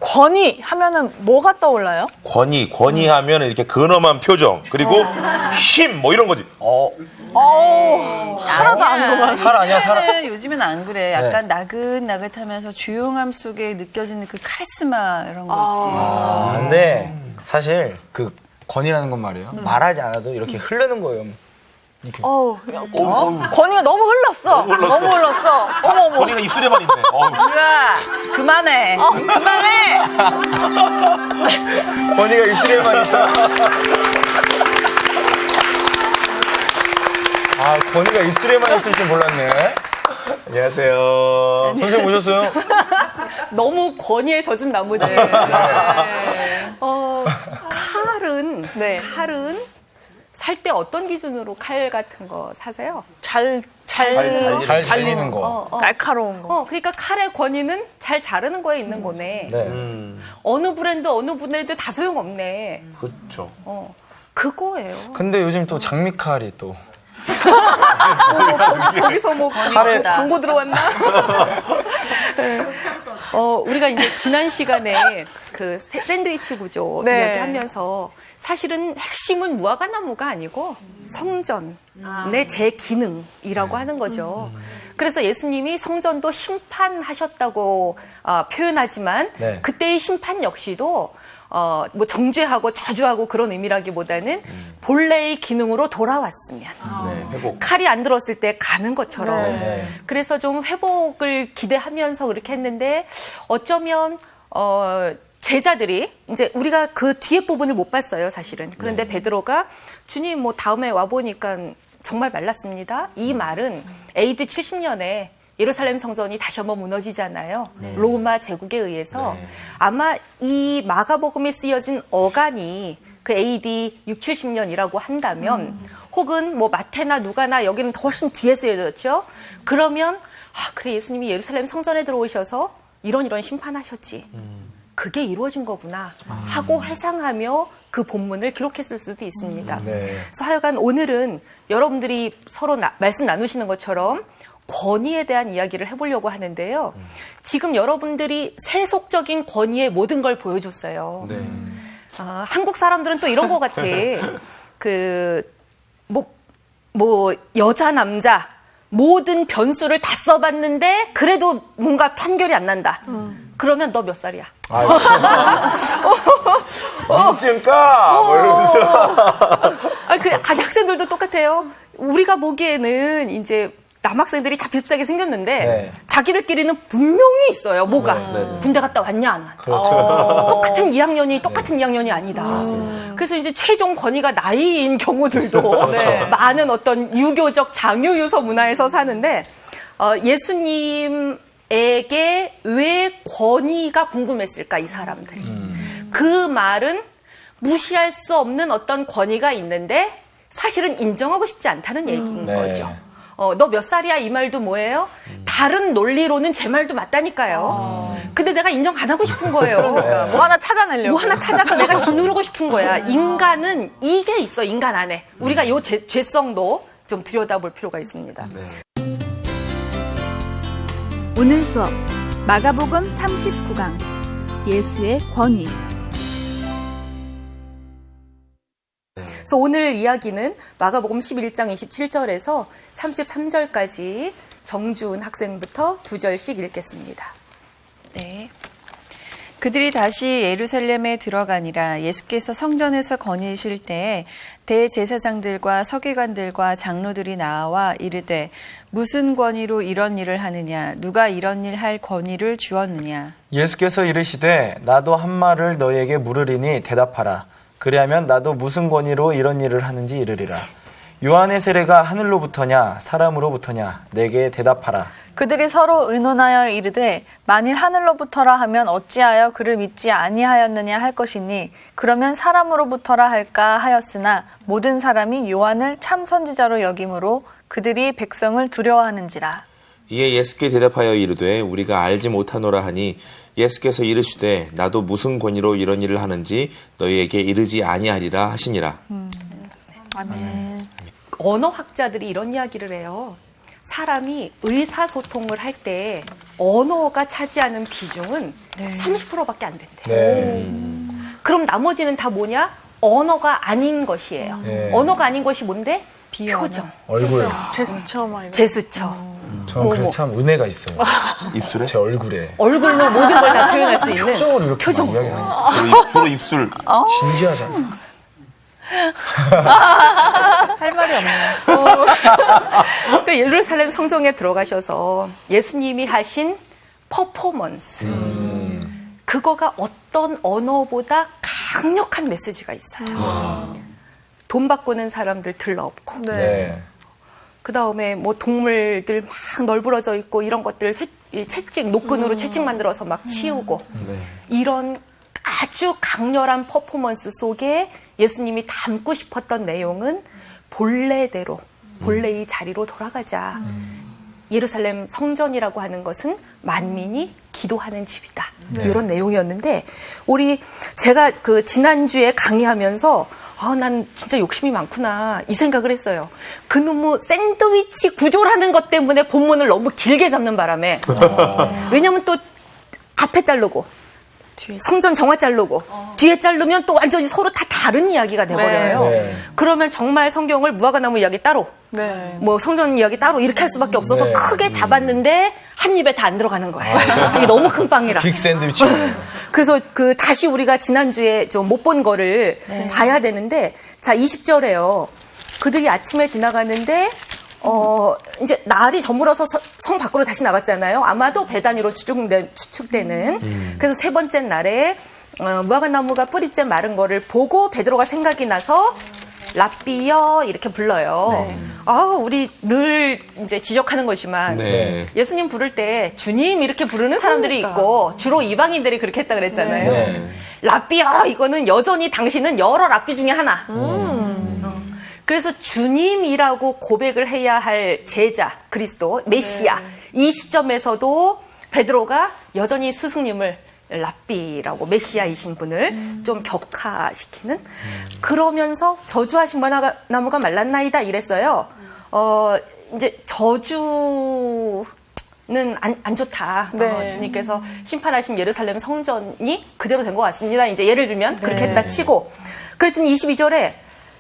권위 하면은 뭐가 떠올라요? 권위 하면 이렇게 근엄한 표정, 그리고 힘, 뭐 이런 거지. 하나도 안 녹아. 살 아니야, 살. 요즘은 안 그래. 약간 나긋나긋하면서 조용함 속에 느껴지는 그 카리스마 이런 거지. 근데 사실 그 권위라는 건 말이에요. 말하지 않아도 이렇게 흐르는 거예요. 권위가 너무 흘렀어. 너무 흘렀어. 어머. 권위가 입술에만 있네. 권위야, 그만해. 그만해. 권위가 입술에만 있어. 권위가 입술에만 있을 줄 몰랐네. 안녕하세요. 선생님 오셨어요? 너무 권위에 젖은 나무들. 칼은 살 때 어떤 기준으로 칼 같은 거 사세요? 잘 잘리는 거. 날카로운 거. 그러니까 칼의 권위는 잘 자르는 거에 있는 거네. 네. 어느 브랜드 다 소용없네. 그렇죠. 그거예요. 근데 요즘 또 장미칼이 또. 거기서 뭐 광고 들어왔나? 우리가 이제 지난 시간에 그 샌드위치 구조 이야기하면서 사실은 핵심은 무화과나무가 아니고 성전의 재기능이라고 하는 거죠. 그래서 예수님이 성전도 심판하셨다고 표현하지만 그때의 심판 역시도 뭐 정죄하고 저주하고 그런 의미라기보다는 본래의 기능으로 돌아왔으면 회복. 칼이 안 들었을 때 가는 것처럼 그래서 좀 회복을 기대하면서 그렇게 했는데 어쩌면 제자들이 이제 우리가 그 뒤에 부분을 못 봤어요 사실은. 그런데 베드로가 주님 뭐 다음에 와 보니까 정말 말랐습니다. 이 말은 AD 70년에 예루살렘 성전이 다시 한번 무너지잖아요. 로마 제국에 의해서. 아마 이 마가복음에 쓰여진 어간이 그 AD 6, 70년이라고 한다면 혹은 뭐 마태나 누가나 여기는 훨씬 뒤에 쓰여졌죠. 그러면 그래 예수님이 예루살렘 성전에 들어오셔서 이런 심판하셨지. 그게 이루어진 거구나 하고 회상하며 그 본문을 기록했을 수도 있습니다. 그래서 하여간 오늘은 여러분들이 서로 말씀 나누시는 것처럼 권위에 대한 이야기를 해보려고 하는데요. 지금 여러분들이 세속적인 권위의 모든 걸 보여줬어요. 한국 사람들은 또 이런 것 같아. 여자, 남자 모든 변수를 다 써봤는데 그래도 뭔가 판결이 안 난다. 그러면 너 몇 살이야? 민증까? 뭐 이러면서. 학생들도 똑같아요. 우리가 보기에는 이제 남학생들이 다 비슷하게 생겼는데 자기들끼리는 분명히 있어요. 뭐가? 군대 갔다 왔냐 안 왔냐. 똑같은 2학년이 아니다. 그래서 이제 최종 권위가 나이인 경우들도 많은 어떤 유교적 장유유서 문화에서 사는데 예수님에게 왜 권위가 궁금했을까 이 사람들이. 그 말은 무시할 수 없는 어떤 권위가 있는데 사실은 인정하고 싶지 않다는 얘기인 거죠. 너 몇 살이야? 이 말도 뭐예요? 다른 논리로는 제 말도 맞다니까요. 근데 내가 인정 안 하고 싶은 거예요. 뭐 하나 찾아내려고. 뭐 하나 찾아서 내가 짓누르고 싶은 거야. 인간은 이게 있어, 인간 안에. 우리가 요 죄성도 좀 들여다볼 필요가 있습니다. 오늘 수업 마가복음 39강 예수의 권위. 그래서 오늘 이야기는 마가복음 11장 27절에서 33절까지 정주은 학생부터 2절씩 읽겠습니다. 네. 그들이 다시 예루살렘에 들어가니라. 예수께서 성전에서 거니실 때에 대제사장들과 서기관들과 장로들이 나와 이르되 무슨 권위로 이런 일을 하느냐? 누가 이런 일 할 권위를 주었느냐? 예수께서 이르시되 나도 한 말을 너희에게 물으리니 대답하라. 그리하면 나도 무슨 권위로 이런 일을 하는지 이르리라. 요한의 세례가 하늘로부터냐 사람으로부터냐 내게 대답하라. 그들이 서로 의논하여 이르되 만일 하늘로부터라 하면 어찌하여 그를 믿지 아니하였느냐 할 것이니 그러면 사람으로부터라 할까 하였으나 모든 사람이 요한을 참 선지자로 여김으로 그들이 백성을 두려워하는지라. 이에 예수께 대답하여 이르되 우리가 알지 못하노라 하니 예수께서 이르시되 나도 무슨 권위로 이런 일을 하는지 너희에게 이르지 아니하리라 하시니라. 아멘. 언어학자들이 이런 이야기를 해요. 사람이 의사소통을 할 때 언어가 차지하는 비중은 30%밖에 안 된대요. 그럼 나머지는 다 뭐냐? 언어가 아닌 것이에요. 언어가 아닌 것이 뭔데? 표정, 얼굴. 제스처 막 이런. 제스처. 저는 그래서 참 은혜가 있어요. 입술에? 제 얼굴에. 얼굴로 모든 걸 다 표현할 수 있는 표정으로 이렇게 표정. 막 이야기하는. 주로 입술. 진지하잖아. 할 말이 없네요. 또 예루살렘 성전에 들어가셔서 예수님이 하신 퍼포먼스. 그거가 어떤 언어보다 강력한 메시지가 있어요. 돈 바꾸는 사람들 들러없고. 네. 그 다음에 뭐 동물들 막 널브러져 있고 이런 것들 채찍, 노끈으로 채찍 만들어서 막 치우고. 이런 아주 강렬한 퍼포먼스 속에 예수님이 담고 싶었던 내용은 본래대로, 본래의 자리로 돌아가자. 예루살렘 성전이라고 하는 것은 만민이 기도하는 집이다. 이런 내용이었는데, 제가 그 지난주에 강의하면서 난 진짜 욕심이 많구나 이 생각을 했어요. 그놈의 샌드위치 구조라는 것 때문에 본문을 너무 길게 잡는 바람에 왜냐면 또 앞에 자르고 성전 정화 자르고 뒤에 자르면 또 완전히 서로 다 다른 이야기가 돼버려요. 네. 그러면 정말 성경을 무화과나무 이야기 따로 네. 뭐 성전 이야기 따로 이렇게 할 수밖에 없어서 네. 크게 잡았는데 한 입에 다 안 들어가는 거예요. 이게 너무 큰 빵이라. 빅 샌드위치. 그래서 다시 우리가 지난주에 좀 못 본 거를 봐야 되는데, 자, 20절에요. 그들이 아침에 지나가는데, 이제 날이 저물어서 성 밖으로 다시 나갔잖아요. 아마도 배 단위로 추측되는. 그래서 세 번째 날에, 무화과나무가 뿌리째 마른 거를 보고 베드로가 생각이 나서, 랍비여 이렇게 불러요. 우리 늘 이제 지적하는 거지만 예수님 부를 때 주님 이렇게 부르는 사람들이 있고 주로 이방인들이 그렇게 했다 그랬잖아요. 랍비여 이거는 여전히 당신은 여러 랍비 중에 하나. 그래서 주님이라고 고백을 해야 할 제자 그리스도 메시아 이 시점에서도 베드로가 여전히 스승님을 랍비라고 메시아이신 분을 좀 격하시키는 그러면서 저주하신 무화과나무가 말랐나이다 이랬어요. 이제 저주는 안 좋다. 네. 주님께서 심판하신 예루살렘 성전이 그대로 된 것 같습니다. 이제 예를 들면 그렇게 했다 치고 그랬더니 22절에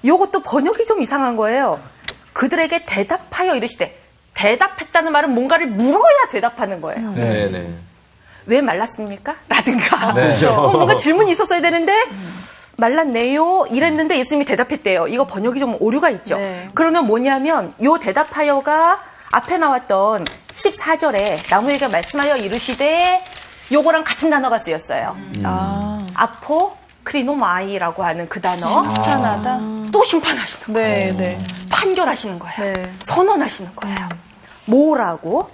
요것도 번역이 좀 이상한 거예요. 그들에게 대답하여 이르시되 대답했다는 말은 뭔가를 물어야 대답하는 거예요. 네네. 왜 말랐습니까? 라든가. 네. 뭔가 질문이 있었어야 되는데 말랐네요. 이랬는데 예수님이 대답했대요. 이거 번역이 좀 오류가 있죠. 네. 그러면 뭐냐면 요 대답하여가 앞에 나왔던 14절에 나무에게 말씀하여 이르시되 요거랑 같은 단어가 쓰였어요. 아포크리노마이라고 하는 그 단어. 심판하다. 또 심판하시는 거예요. 네, 네. 판결하시는 거예요. 네. 선언하시는 거예요. 뭐라고?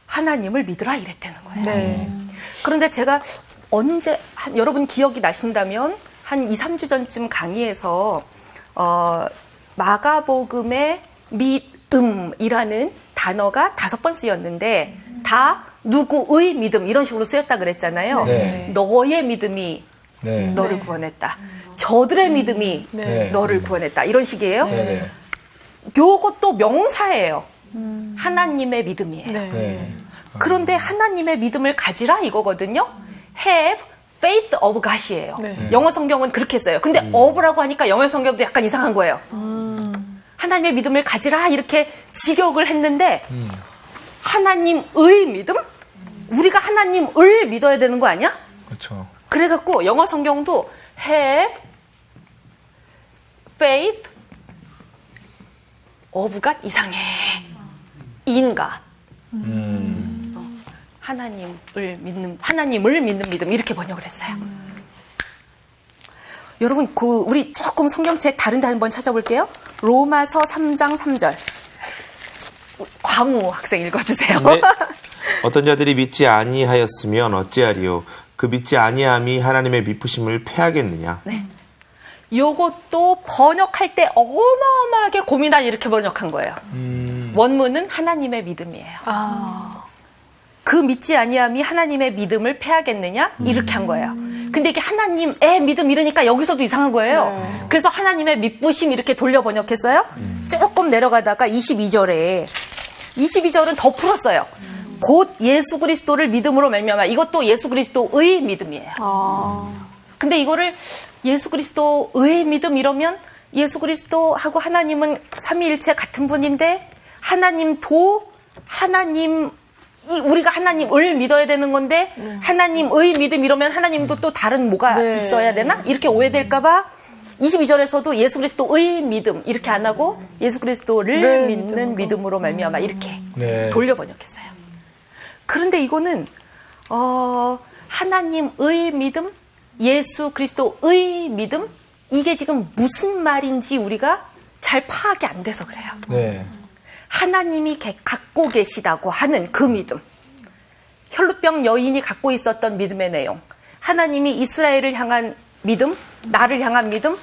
하나님을 믿으라 이랬다는 거예요. 네. 그런데 제가 여러분 기억이 나신다면 한 2, 3주 전쯤 강의에서 마가복음의 믿음이라는 단어가 5번 쓰였는데 다 누구의 믿음 이런 식으로 쓰였다 그랬잖아요. 네. 너의 믿음이 네. 너를 구원했다. 저들의 믿음이 네. 너를 구원했다. 이런 식이에요. 네. 요것도 명사예요. 하나님의 믿음이에요. 네. 네. 그런데 하나님의 믿음을 가지라 이거거든요. Have faith of God이에요. 네. 영어 성경은 그렇게 써요. 근데 of라고 하니까 영어 성경도 약간 이상한 거예요. 하나님의 믿음을 가지라 이렇게 직역을 했는데 하나님의 믿음? 우리가 하나님을 믿어야 되는 거 아니야? 그렇죠. 그래갖고 영어 성경도 have faith of God 이상해. in God. 하나님을 믿는 믿음 이렇게 번역을 했어요. 여러분 우리 조금 성경책 다른 데 한번 찾아볼게요. 로마서 3장 3절. 광우 학생 읽어주세요. 네. 어떤 자들이 믿지 아니하였으면 어찌하리요? 그 믿지 아니함이 하나님의 미쁘심을 패하겠느냐? 네. 요것도 번역할 때 어마어마하게 고민한 이렇게 번역한 거예요. 원문은 하나님의 믿음이에요. 그 믿지 아니함이 하나님의 믿음을 패하겠느냐? 이렇게 한 거예요. 근데 이게 하나님의 믿음 이러니까 여기서도 이상한 거예요. 그래서 하나님의 미쁘심 이렇게 돌려 번역했어요. 조금 내려가다가 22절에 22절은 더 풀었어요. 곧 예수 그리스도를 믿음으로 말미암아. 이것도 예수 그리스도의 믿음이에요. 근데 이거를 예수 그리스도의 믿음 이러면 예수 그리스도하고 하나님은 삼위일체 같은 분인데 하나님도 우리가 하나님을 믿어야 되는 건데 하나님의 믿음 이러면 하나님도 또 다른 뭐가 있어야 되나? 이렇게 오해될까 봐 22절에서도 예수 그리스도의 믿음 이렇게 안 하고 예수 그리스도를 믿는 믿음으로 말미암아 이렇게 돌려 번역했어요. 그런데 이거는 하나님의 믿음, 예수 그리스도의 믿음 이게 지금 무슨 말인지 우리가 잘 파악이 안 돼서 그래요. 네. 하나님이 갖고 계시다고 하는 그 믿음. 혈루병 여인이 갖고 있었던 믿음의 내용. 하나님이 이스라엘을 향한 믿음, 나를 향한 믿음,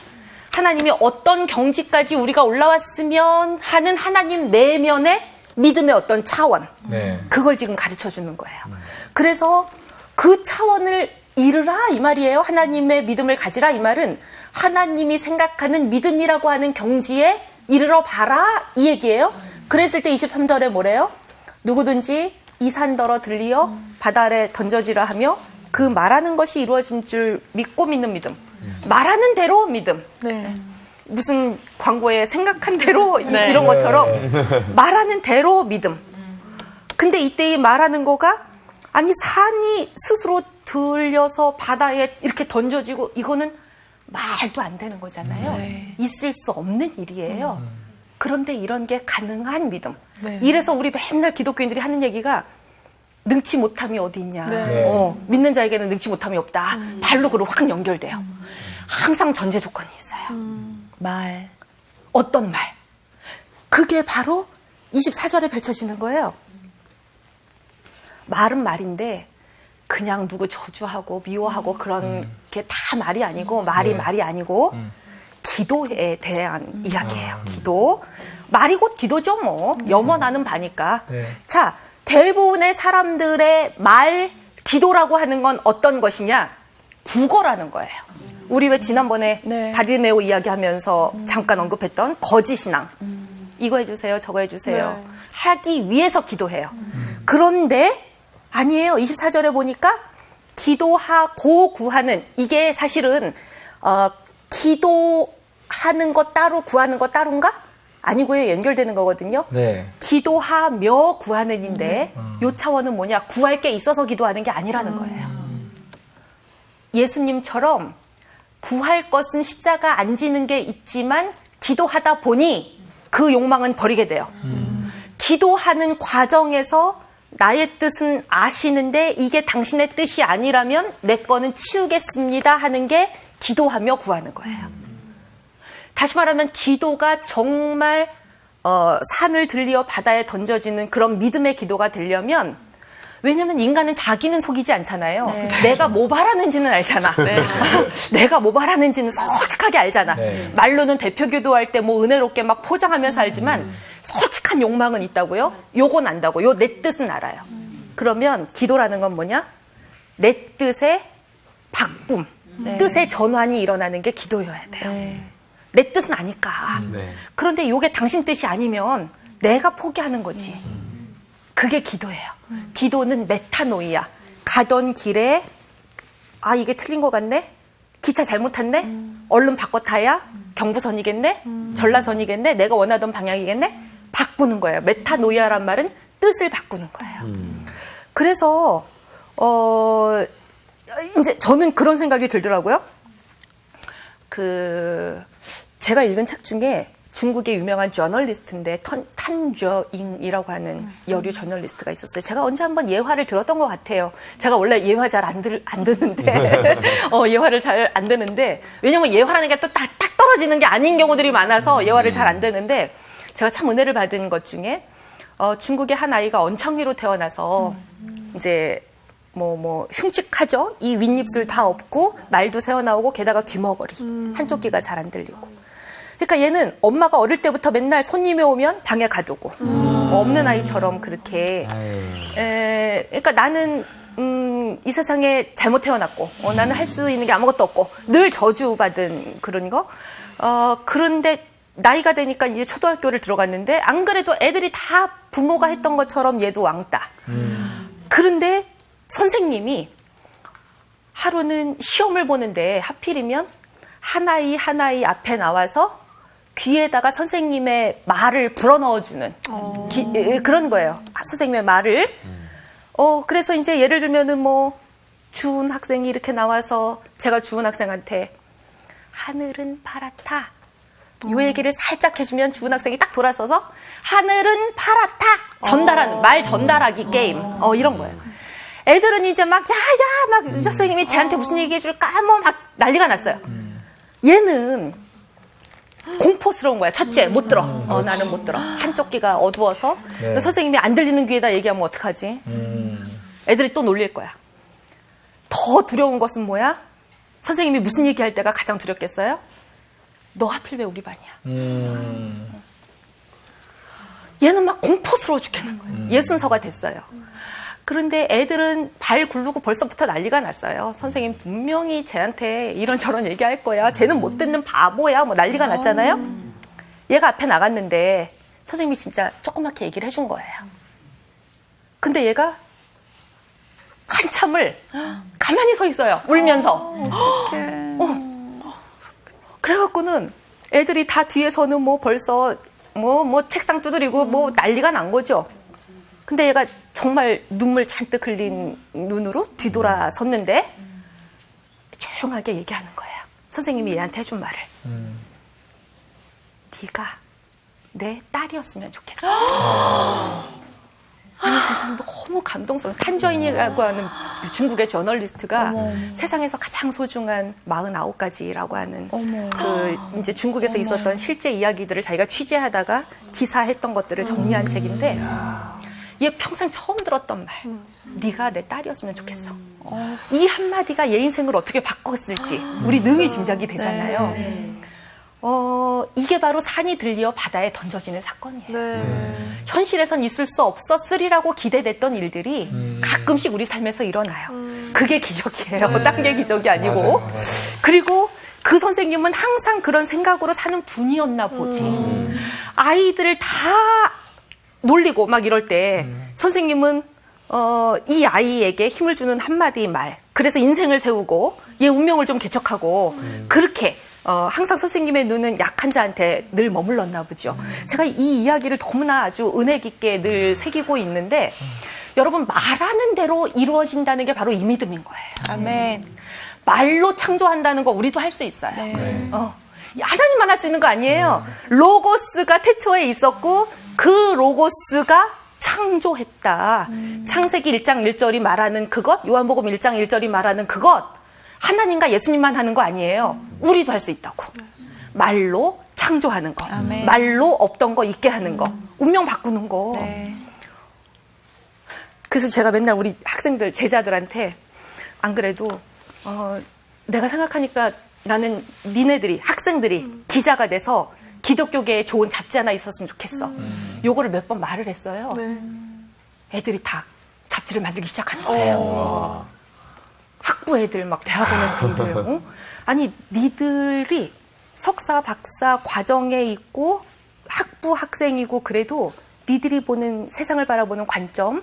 하나님이 어떤 경지까지 우리가 올라왔으면 하는 하나님 내면의 믿음의 어떤 차원. 그걸 지금 가르쳐 주는 거예요. 그래서 그 차원을 이르라 이 말이에요. 하나님의 믿음을 가지라 이 말은 하나님이 생각하는 믿음이라고 하는 경지에 이르러 봐라 이 얘기예요. 그랬을 때 23절에 뭐래요? 누구든지 이 산더러 들리어 바다 아래 던져지라 하며 그 말하는 것이 이루어진 줄 믿고 믿는 믿음. 말하는 대로 믿음. 무슨 광고에 생각한 대로 이런 것처럼 말하는 대로 믿음. 근데 이때 이 말하는 거가 아니 산이 스스로 들려서 바다에 이렇게 던져지고 이거는 말도 안 되는 거잖아요. 있을 수 없는 일이에요. 그런데 이런 게 가능한 믿음. 이래서 우리 맨날 기독교인들이 하는 얘기가 능치 못함이 어디 있냐. 믿는 자에게는 능치 못함이 없다. 발로 그로 확 연결돼요. 항상 전제 조건이 있어요. 말. 어떤 말. 그게 바로 24절에 펼쳐지는 거예요. 말은 말인데 그냥 누구 저주하고 미워하고 그런 게 다 말이 아니고 말이 아니고 기도에 대한 이야기예요. 기도. 말이 곧 기도죠 뭐. 염원하는 바니까. 자, 대부분의 사람들의 말 기도라고 하는 건 어떤 것이냐? 국어라는 거예요. 우리 왜 지난번에 바리메오 이야기하면서 잠깐 언급했던 거짓신앙. 이거 해주세요. 저거 해주세요. 하기 위해서 기도해요. 그런데 아니에요. 24절에 보니까 기도하고 구하는 이게 사실은 기도하는 것 따로 구하는 것 따로인가? 아니고요. 연결되는 거거든요. 기도하며 구하는인데 요 차원은 뭐냐? 구할 게 있어서 기도하는 게 아니라는 거예요. 예수님처럼 구할 것은 십자가 안 지는 게 있지만 기도하다 보니 그 욕망은 버리게 돼요. 기도하는 과정에서 나의 뜻은 아시는데 이게 당신의 뜻이 아니라면 내 거는 치우겠습니다 하는 게 기도하며 구하는 거예요. 다시 말하면 기도가 정말 산을 들리어 바다에 던져지는 그런 믿음의 기도가 되려면 왜냐면 인간은 자기는 속이지 않잖아요. 내가 뭐 바라는지는 알잖아. 내가 뭐 바라는지는 솔직하게 알잖아. 말로는 대표 기도할 때 뭐 은혜롭게 막 포장하면서 알지만 솔직한 욕망은 있다고요? 요건 안다고. 요 내 뜻은 알아요. 그러면 기도라는 건 뭐냐? 내 뜻의 바꿈, 뜻의 전환이 일어나는 게 기도여야 돼요. 내 뜻은 아니까. 그런데 요게 당신 뜻이 아니면 내가 포기하는 거지. 그게 기도예요. 기도는 메타노이야. 가던 길에 아 이게 틀린 것 같네? 기차 잘못 탔네? 얼른 바꿔 타야 경부선이겠네? 전라선이겠네? 내가 원하던 방향이겠네? 바꾸는 거예요. 메타노이아란 말은 뜻을 바꾸는 거예요. 그래서 이제 저는 그런 생각이 들더라고요. 제가 읽은 책 중에 중국의 유명한 저널리스트인데 탄저잉이라고 하는 여류 저널리스트가 있었어요. 제가 언제 한번 예화를 들었던 것 같아요. 제가 원래 예화 잘 안 듣는데 예화를 잘 안 듣는데 왜냐면 예화라는 게 또 딱 떨어지는 게 아닌 경우들이 많아서 예화를 잘 안 듣는데 제가 참 은혜를 받은 것 중에 중국의 한 아이가 언창미로 태어나서 이제 뭐 흉측하죠. 이 윗입술 다 없고 말도 새어나오고 게다가 귀머거리 한쪽 귀가 잘 안 들리고. 그러니까 얘는 엄마가 어릴 때부터 맨날 손님이 오면 방에 가두고 없는 아이처럼 그렇게 그러니까 나는 이 세상에 잘못 태어났고 나는 할 수 있는 게 아무것도 없고 늘 저주받은 그런 거 그런데 나이가 되니까 이제 초등학교를 들어갔는데 안 그래도 애들이 다 부모가 했던 것처럼 얘도 왕따. 그런데 선생님이 하루는 시험을 보는데 하필이면 하나이 앞에 나와서 귀에다가 선생님의 말을 불어넣어주는 그런 거예요. 선생님의 말을. 그래서 이제 예를 들면은 뭐 주은 학생이 이렇게 나와서 제가 주은 학생한테 하늘은 파랗다. 요 얘기를 살짝 해주면 주은 학생이 딱 돌아서서 하늘은 파랗다. 전달하는 말 전달하기 게임. 이런 거예요. 애들은 이제 막 막 선생님이 쟤한테 무슨 얘기해 줄까 뭐 막 난리가 났어요. 얘는 공포스러운 거야. 첫째 못 들어. 나는 못 들어. 한쪽 귀가 어두워서 선생님이 안 들리는 귀에다 얘기하면 어떡하지? 애들이 또 놀릴 거야. 더 두려운 것은 뭐야? 선생님이 무슨 얘기할 때가 가장 두렵겠어요? 너 하필 왜 우리 반이야? 얘는 막 공포스러워 죽겠는 거예요. 예순서가 됐어요. 그런데 애들은 발 굴르고 벌써부터 난리가 났어요. 선생님 분명히 쟤한테 이런저런 얘기할 거야. 쟤는 못 듣는 바보야. 뭐 난리가 났잖아요. 얘가 앞에 나갔는데 선생님이 진짜 조그맣게 얘기를 해준 거예요. 근데 얘가 한참을 가만히 서 있어요. 울면서. 그래갖고는 애들이 다 뒤에서는 뭐 벌써 뭐 책상 두드리고 뭐 난리가 난 거죠. 근데 얘가 정말 눈물 잔뜩 흘린 눈으로 뒤돌아섰는데 조용하게 얘기하는 거예요. 선생님이 얘한테 해준 말을. 네가 내 딸이었으면 좋겠어. 아니 세상 너무 감동스러워. 탄저인이라고 하는 중국의 저널리스트가 세상에서 가장 소중한 49가지라고 하는 그 이제 중국에서 있었던 실제 이야기들을 자기가 취재하다가 기사했던 것들을 정리한 책인데 얘 평생 처음 들었던 말. 네가 내 딸이었으면 좋겠어. 이 한마디가 얘 인생을 어떻게 바꿨을지 우리 능히 짐작이 되잖아요. 이게 바로 산이 들리어 바다에 던져지는 사건이에요. 현실에선 있을 수 없었으리라고 기대됐던 일들이 가끔씩 우리 삶에서 일어나요. 그게 기적이에요. 딴 게 기적이 아니고. 맞아요. 그리고 그 선생님은 항상 그런 생각으로 사는 분이었나 보지. 아이들을 다 놀리고 막 이럴 때 선생님은 이 아이에게 힘을 주는 한마디 말. 그래서 인생을 세우고 얘 운명을 좀 개척하고 그렇게 항상 선생님의 눈은 약한 자한테 늘 머물렀나 보죠. 제가 이 이야기를 너무나 아주 은혜 깊게 늘 새기고 있는데 여러분 말하는 대로 이루어진다는 게 바로 이 믿음인 거예요. 아멘. 말로 창조한다는 거 우리도 할 수 있어요. 하나님만 할 수 있는 거 아니에요. 로고스가 태초에 있었고 그 로고스가 창조했다. 창세기 1장 1절이 말하는 그것, 요한복음 1장 1절이 말하는 그것, 하나님과 예수님만 하는 거 아니에요. 우리도 할 수 있다고. 말로 창조하는 거, 아멘. 말로 없던 거 있게 하는 거, 운명 바꾸는 거. 네. 그래서 제가 맨날 우리 학생들, 제자들한테 안 그래도 내가 생각하니까 나는 니네들이, 학생들이 기자가 돼서 기독교계에 좋은 잡지 하나 있었으면 좋겠어. 요거를 몇 번 말을 했어요. 애들이 다 잡지를 만들기 시작하는 거예요. 학부 애들, 막 대학원 애들. 아니, 니들이 석사, 박사 과정에 있고 학부 학생이고 그래도 니들이 보는 세상을 바라보는 관점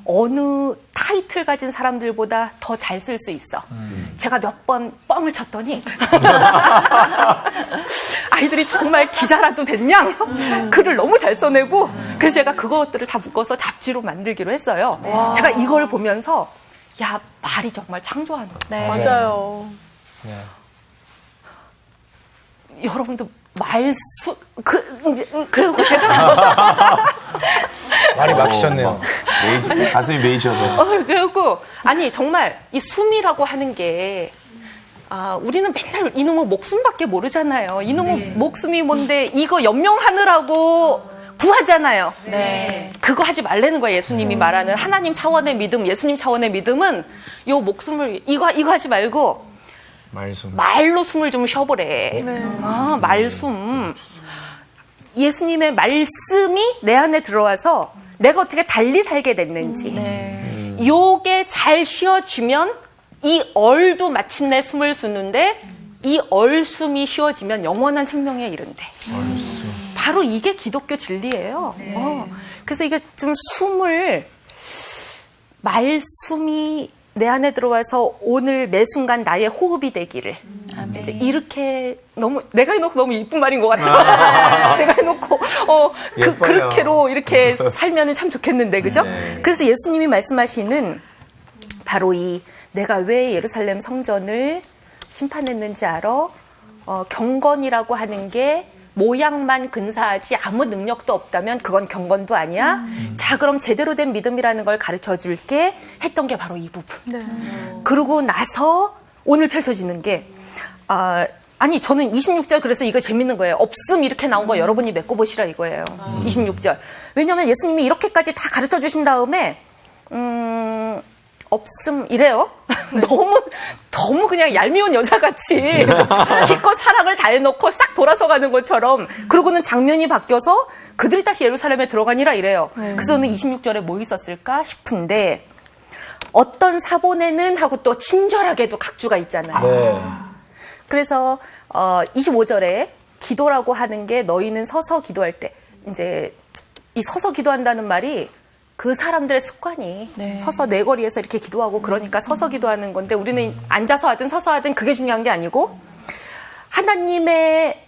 어느 타이틀 가진 사람들보다 더 잘 쓸 수 있어. 제가 몇 번 뻥을 쳤더니 아이들이 정말 기자라도 됐냐? 글을 너무 잘 써내고 그래서 제가 그것들을 다 묶어서 잡지로 만들기로 했어요. 제가 이걸 보면서 야, 말이 정말 창조하는 거예요. 네. 맞아요. 여러분도 그리고 제가 말이 막히셨네요. 가슴이 메이셔서. 그래갖고 아니 정말 이 숨이라고 하는 게 우리는 맨날 이놈의 목숨밖에 모르잖아요. 이놈의 목숨이 뭔데 이거 연명하느라고 구하잖아요. 네. 그거 하지 말라는 거예요. 예수님이 말하는 하나님 차원의 믿음, 예수님 차원의 믿음은 요 목숨을 이거 하지 말고 말로 숨을 좀 쉬어보래. 말숨. 예수님의 말씀이 내 안에 들어와서 내가 어떻게 달리 살게 됐는지. 요게 잘 쉬어지면 이 얼도 마침내 숨을 쉬는데 이 얼숨이 쉬어지면 영원한 생명에 이른대. 바로 이게 기독교 진리예요. 그래서 이게 좀 말씀이 내 안에 들어와서 오늘 매 순간 나의 호흡이 되기를. 이제 이렇게 내가 해놓고 너무 이쁜 말인 것 같아. 내가 해놓고 그렇게로 이렇게 살면은 참 좋겠는데, 그죠? 네. 그래서 예수님이 말씀하시는 바로 내가 왜 예루살렘 성전을 심판했는지 알아? 경건이라고 하는 게 모양만 근사하지 아무 능력도 없다면 그건 경건도 아니야. 자, 그럼 제대로 된 믿음이라는 걸 가르쳐 줄게 했던 게 바로 이 부분. 그러고 나서 오늘 펼쳐지는 게 아니 저는 26절 그래서 이거 재밌는 거예요. 없음 이렇게 나온 거 여러분이 메꿔 보시라 이거예요. 26절. 왜냐하면 예수님이 이렇게까지 다 가르쳐 주신 다음에 없음 이래요. 너무 그냥 얄미운 여자같이 기껏 사랑을 다 해놓고 싹 돌아서 가는 것처럼 그러고는 장면이 바뀌어서 그들이 다시 예루살렘에 들어가니라 이래요. 그래서 저는 26절에 뭐 있었을까 싶은데 어떤 사본에는 하고 또 친절하게도 각주가 있잖아요. 네. 그래서 25절에 기도라고 하는 게 너희는 서서 기도할 때 이제 이 서서 기도한다는 말이 그 사람들의 습관이 서서 내거리에서 이렇게 기도하고 그러니까 서서 기도하는 건데 우리는 앉아서 하든 서서 하든 그게 중요한 게 아니고 하나님의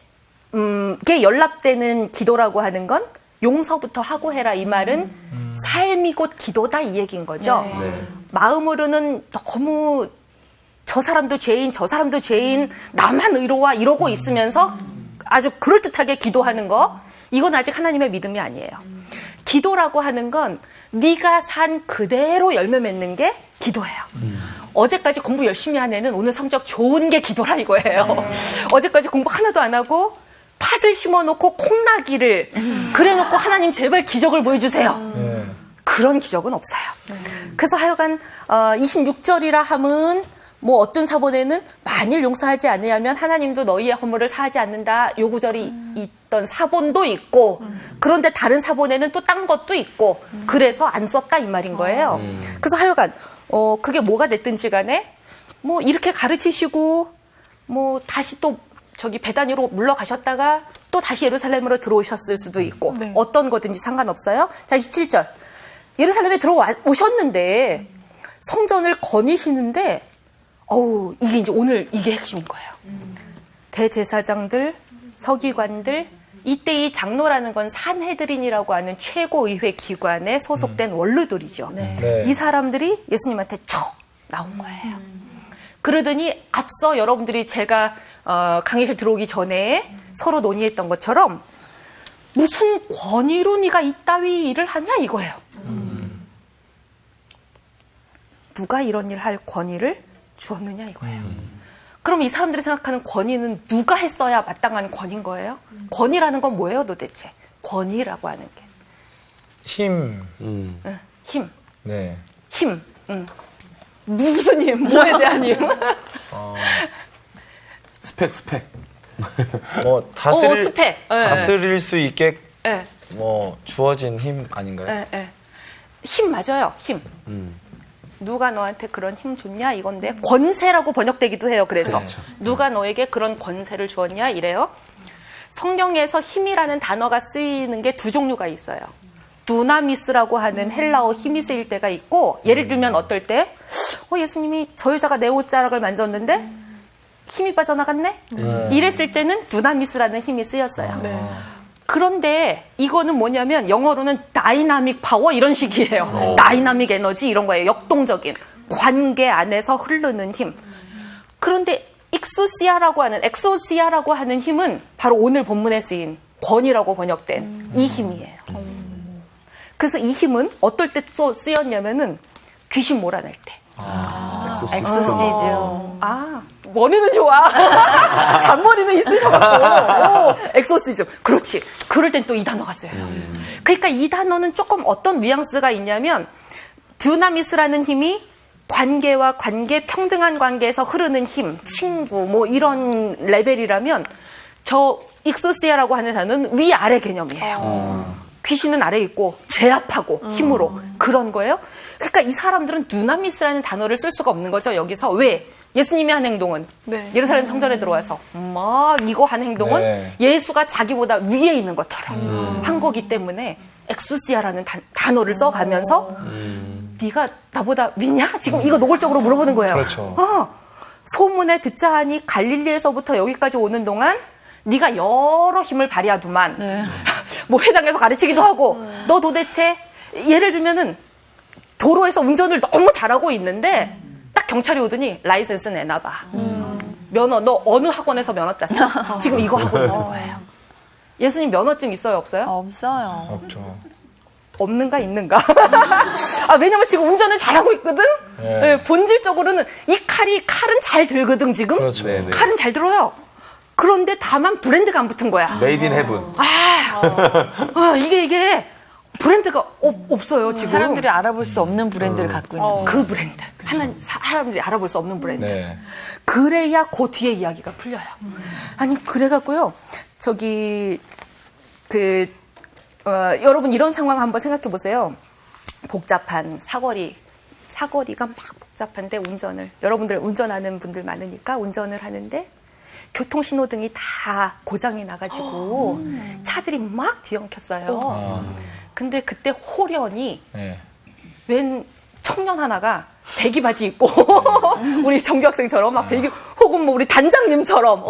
게 연락되는 기도라고 하는 건 용서부터 하고 해라 이 말은 삶이 곧 기도다 이 얘기인 거죠. 마음으로는 너무 저 사람도 죄인 저 사람도 죄인 나만 의로와 이러고 있으면서 아주 그럴듯하게 기도하는 거 이건 아직 하나님의 믿음이 아니에요. 기도라고 하는 건 네가 산 그대로 열매 맺는 게 기도예요. 어제까지 공부 열심히 한 애는 오늘 성적 좋은 게 기도라 이거예요. 어제까지 공부 하나도 안 하고 팥을 심어놓고 콩나기를 그래놓고 하나님 제발 기적을 보여주세요. 그런 기적은 없어요. 그래서 하여간 26절이라 함은 뭐 어떤 사본에는 만일 용서하지 않으면 하나님도 너희의 허물을 사하지 않는다 요 구절이 있던 사본도 있고 그런데 다른 사본에는 또 딴 것도 있고 그래서 안 썼다 이 말인 거예요. 그래서 하여간 그게 뭐가 됐든지 간에 뭐 이렇게 가르치시고 뭐 다시 또 저기 베다니로 물러가셨다가 또 다시 예루살렘으로 들어오셨을 수도 있고 어떤 거든지 상관없어요. 자 27절 예루살렘에 들어오셨는데 성전을 거니시는데 이게 이제 오늘 이게 핵심인 거예요. 대제사장들, 서기관들, 이때 이 장로라는 건 산헤드린이라고 하는 최고의회 기관에 소속된 원로들이죠. 이 사람들이 예수님한테 촉 나온 거예요. 그러더니 앞서 여러분들이 제가 강의실 들어오기 전에 서로 논의했던 것처럼 무슨 권위로 네가 이따위 일을 하냐 이거예요. 누가 이런 일 할 권위를 주었느냐 이거예요. 그럼 이 사람들이 생각하는 권위는 누가 했어야 마땅한 권위인 거예요? 권위라는 건 뭐예요 도대체? 권위라고 하는 게. 힘. 힘. 네. 힘. 무슨 힘? 뭐에 대한 힘? 스펙. 뭐 스펙. 다스릴 수 있게 네. 뭐 주어진 힘 아닌가요? 네. 힘 맞아요. 힘. 누가 너한테 그런 힘 줬냐 이건데 권세라고 번역되기도 해요. 그래서 그렇죠. 누가 너에게 그런 권세를 주었냐 이래요. 성경에서 힘이라는 단어가 쓰이는 게 두 종류가 있어요. 두나미스라고 하는 헬라어 힘이 쓰일 때가 있고 예를 들면 어떨 때 예수님이 저 여자가 내 옷자락을 만졌는데 힘이 빠져나갔네? 이랬을 때는 두나미스라는 힘이 쓰였어요. 그런데 이거는 뭐냐면 영어로는 다이나믹 파워 이런 식이에요. 다이나믹 에너지 이런 거예요. 역동적인 관계 안에서 흐르는 힘. 그런데 엑소시아라고 하는 힘은 바로 오늘 본문에 쓰인 권위라고 번역된 이 힘이에요. 그래서 이 힘은 어떨 때 또 쓰였냐면은 귀신 몰아낼 때. 엑소시즘. 머리는 좋아. 잔머리는 있으셔갖고. 엑소시즘. 그렇지. 그럴 땐 또 이 단어가 쓰여요. 그러니까 이 단어는 조금 어떤 뉘앙스가 있냐면 듀나미스라는 힘이 관계와 평등한 관계에서 흐르는 힘, 친구 뭐 이런 레벨이라면 저 익소시아라고 하는 단어는 위아래 개념이에요. 귀신은 아래에 있고 제압하고 힘으로 그런 거예요. 그러니까 이 사람들은 두나미스라는 단어를 쓸 수가 없는 거죠. 여기서 왜? 예수님이 한 행동은 네. 예루살렘 성전에 들어와서 막 이거 한 행동은 네. 예수가 자기보다 위에 있는 것처럼 한 거기 때문에 엑수시아라는 단어를 써가면서 네가 나보다 위냐? 지금 이거 노골적으로 물어보는 거예요. 그렇죠. 소문에 듣자 하니 갈릴리에서부터 여기까지 오는 동안 네가 여러 힘을 발휘하더만 뭐 회당에서 가르치기도 하고 너 도대체 예를 들면은 도로에서 운전을 너무 잘하고 있는데 딱 경찰이 오더니 라이센스 내놔봐. 면허 너 어느 학원에서 면허 땄어? 지금 이거 하고 있는 거예요. 예수님 면허증 있어요 없어요? 없어요. 없죠. 없는가 있는가? 왜냐면 지금 운전을 잘하고 있거든. 네. 네, 본질적으로는 이 칼은 잘 들거든 지금. 그렇죠. 네, 네. 칼은 잘 들어요. 그런데 다만 브랜드가 안 붙은 거야. 메이드 인 헤븐. 이게 브랜드가 없어요 지금. 사람들이 알아볼 수 없는 브랜드를 갖고 있는 거예요. 그 브랜드. 사람들이 알아볼 수 없는 브랜드. 네. 그래야 그 뒤에 이야기가 풀려요. 아니 그래갖고요. 여러분 이런 상황 한번 생각해 보세요. 복잡한 사거리가 막 복잡한데 여러분들 운전하는 분들 많으니까 운전을 하는데 교통신호등이 다 고장이 나가지고 차들이 막 뒤엉켰어요. 근데 그때 호련히 네. 웬 청년 하나가 배기 바지 입고 우리 정교학생처럼 막 배기 혹은 뭐 우리 단장님처럼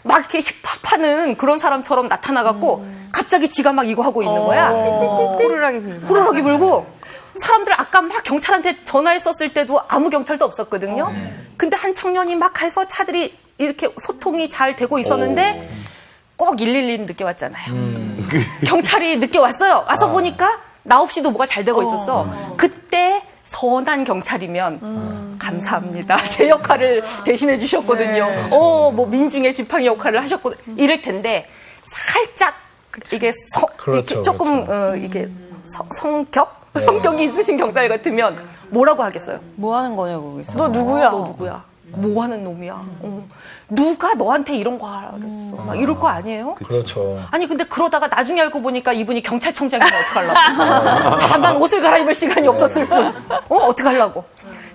막 이렇게 힙합하는 그런 사람처럼 나타나갖고 갑자기 지가 막 이거 하고 있는 거야. 호루라기 불고 사람들 아까 막 경찰한테 전화했었을 때도 아무 경찰도 없었거든요. 근데 한 청년이 막 해서 차들이 이렇게 소통이 잘 되고 있었는데 꼭 112는 늦게 왔잖아요. 경찰이 늦게 왔어요. 와서 보니까 나 없이도 뭐가 잘 되고 있었어. 그때 선한 경찰이면 감사합니다. 제 역할을 대신해 주셨거든요. 뭐 민중의 지팡이 역할을 하셨고 이럴 텐데 살짝 이게 그렇죠, 이렇게 조금 이게 성격이 있으신 경찰 같으면 뭐라고 하겠어요? 뭐 하는 거냐고 거기서. 너 누구야? 너 누구야? 뭐 하는 놈이야? 누가 너한테 이런 거 하라 그랬어? 막 이럴 거 아니에요? 그렇죠. 아니 근데 그러다가 나중에 알고 보니까 이분이 경찰청장이면 어떡하려고. 다만 옷을 갈아입을 시간이 없었을 뿐. 어떡하려고.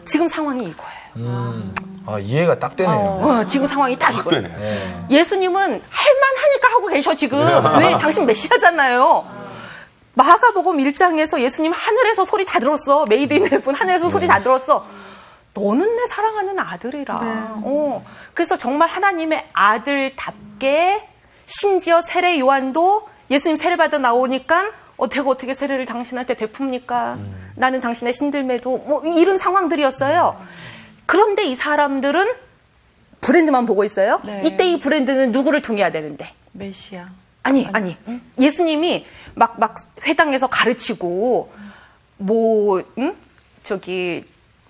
지금 상황이 이거예요. 이해가 딱 되네요. 지금 상황이 딱 이거예요. 네. 예수님은 할만하니까 하고 계셔 지금. 왜? 당신 메시아잖아요. 마가복음 1장에서 예수님 하늘에서 소리 다 들었어. 메이드 인 헤븐 하늘에서 소리 다 들었어. 너는 내 사랑하는 아들이라. 그래서 정말 하나님의 아들답게 심지어 세례 요한도 예수님 세례 받아 나오니까 내가 어떻게 세례를 당신한테 베풉니까? 나는 당신의 신들매도 뭐 이런 상황들이었어요. 그런데 이 사람들은 브랜드만 보고 있어요. 네. 이때 이 브랜드는 누구를 통해야 되는데? 메시아. 아니. 예수님이 막 회당에서 가르치고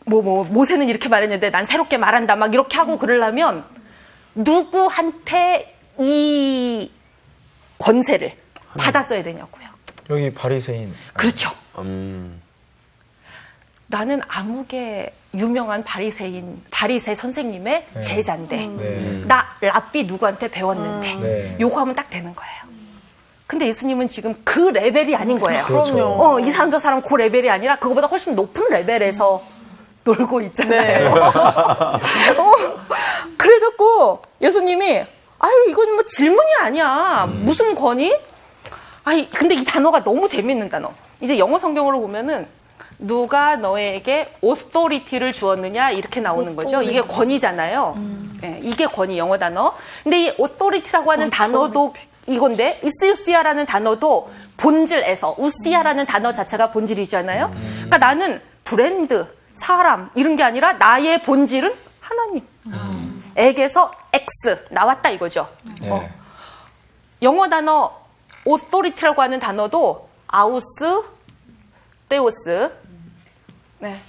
모세는 이렇게 말했는데 난 새롭게 말한다 막 이렇게 하고 그러려면 누구한테 이 권세를 받았어야 되냐고요. 여기 바리새인. 그렇죠. 나는 아무개 유명한 바리새 선생님의 제자인데 네. 나 랍비 누구한테 배웠는데 네. 요거 하면 딱 되는 거예요. 근데 예수님은 지금 그 레벨이 아닌 거예요. 그렇죠. 이 사람 저 사람 그 레벨이 아니라 그거보다 훨씬 높은 레벨에서 놀고 있잖아요. 그래갖고 예수님이 이건 뭐 질문이 아니야. 무슨 권위? 근데 이 단어가 너무 재밌는 단어. 이제 영어 성경으로 보면은 누가 너에게 authority를 주었느냐 이렇게 나오는 거죠. 이게 권위잖아요. 네, 이게 권위 영어 단어. 근데 이 authority라고 하는 단어도 이건데 이스유시아라는 단어도 본질에서 우시아라는 단어 자체가 본질이잖아요. 그러니까 나는 브랜드, 사람 이런 게 아니라 나의 본질은 하나님. 에게서 X 나왔다 이거죠. 네. 영어 단어 authority라고 하는 단어도 아우스, 테오스. 네.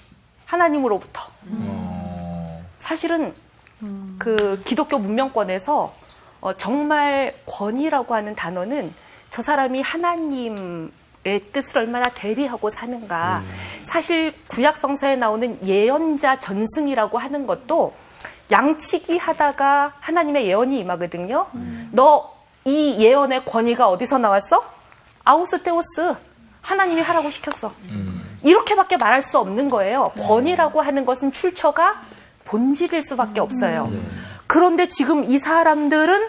하나님으로부터. 사실은 그 기독교 문명권에서 정말 권위라고 하는 단어는 저 사람이 하나님의 뜻을 얼마나 대리하고 사는가. 사실 구약 성서에 나오는 예언자 전승이라고 하는 것도 양치기 하다가 하나님의 예언이 임하거든요. 너 이 예언의 권위가 어디서 나왔어? 아우스테오스. 하나님이 하라고 시켰어. 이렇게밖에 말할 수 없는 거예요. 권위라고 하는 것은 출처가 본질일 수밖에 없어요. 그런데 지금 이 사람들은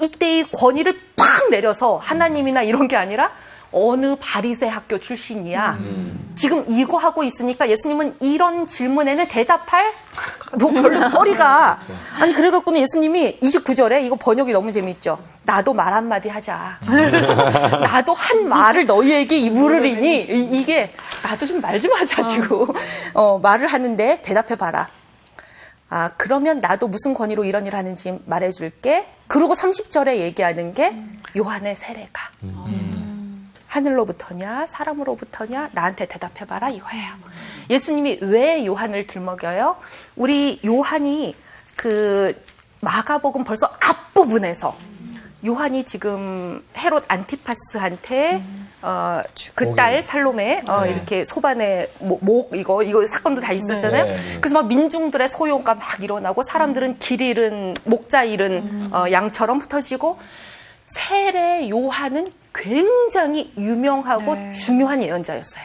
이때의 권위를 팍 내려서 하나님이나 이런 게 아니라 어느 바리새 학교 출신이야. 지금 이거 하고 있으니까 예수님은 이런 질문에는 대답할 별로 거리가. 아니 그래갖고는 예수님이 29절에 이거 번역이 너무 재밌죠. 나도 말 한마디 하자. 나도 한 말을 너희에게 물으리니 이게 나도 좀 말 좀 하자고 말을 하는데 대답해봐라. 아, 그러면 나도 무슨 권위로 이런 일을 하는지 말해줄게. 그리고 30절에 얘기하는 게 요한의 세례가. 하늘로부터냐 사람으로부터냐 나한테 대답해봐라 이거예요. 예수님이 왜 요한을 들먹여요? 우리 요한이 그 마가복음 벌써 앞부분에서 요한이 지금 헤롯 안티파스한테 그 딸 살로메 이렇게 소반에 목 이거 사건도 다 있었잖아요. 네. 그래서 막 민중들의 소용가 막 일어나고 사람들은 길 잃은 목자 잃은 양처럼 흩어지고 세례 요한은 굉장히 유명하고 중요한 예언자였어요.